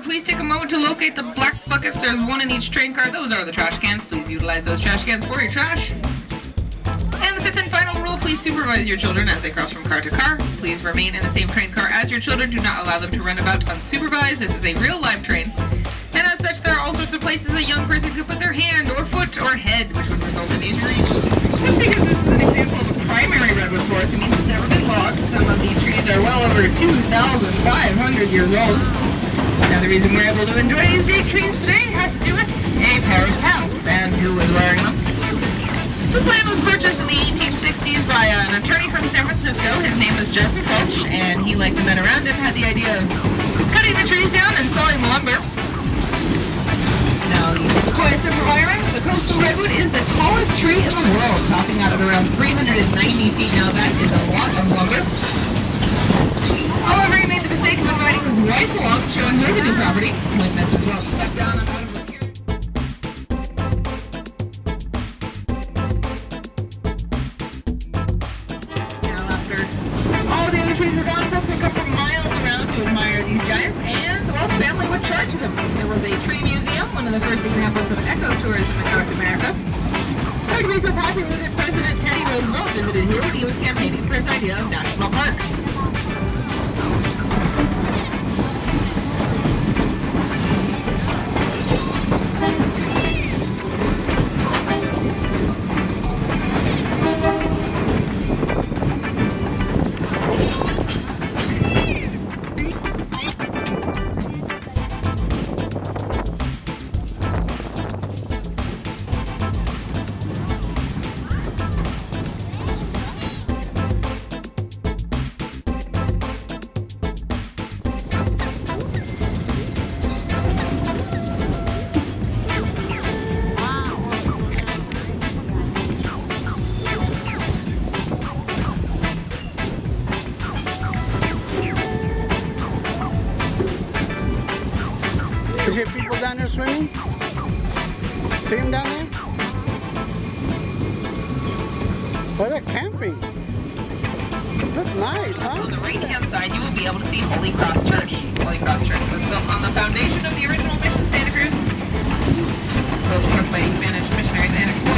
please take a moment to locate the black buckets. There's one in each train car. Those are the trash cans. Please utilize those trash cans for your trash. And the fifth and final rule, please supervise your children as they cross from car to car. Please remain in the same train car as your children. Do not allow them to run about unsupervised. This is a real live train. And as such, there are all sorts of places a young person could put their hand or foot or head, which would result in injury. Just because this is an example of a primary redwood forest, it means it's never been logged. Some of these trees are well over 2,500 years old. Now the reason we're able to enjoy these big trees today has to do with a pair of pants. And who was wearing them? This land was purchased in the 1860s by an attorney from San Francisco. His name was Joseph Felton, and he, like the men around him, had the idea of cutting the trees down and selling the lumber. Now, the Sequoia sempervirens, the coastal redwood, is the tallest tree in the world, topping out at around 390 feet. Now, that is a lot of lumber. However, he made the mistake of inviting his wife along to show enjoy the new property. When Mrs. Welch stepped down on one of her hearings. Now, after all the other trees were gone, folks would come from miles around to admire these giants, and the Welch family would charge them. There was a tree museum, one of the first examples of ecotourism in North America. It would be so popular that President Teddy Roosevelt visited here when he was campaigning for his idea of national parks. Is there people down there swimming? See them down there? Oh, they're camping. That's nice, huh? On the right-hand side, you will be able to see Holy Cross Church. Holy Cross Church was built on the foundation of the original mission, Santa Cruz. Built, of course, by Spanish missionaries and explorers.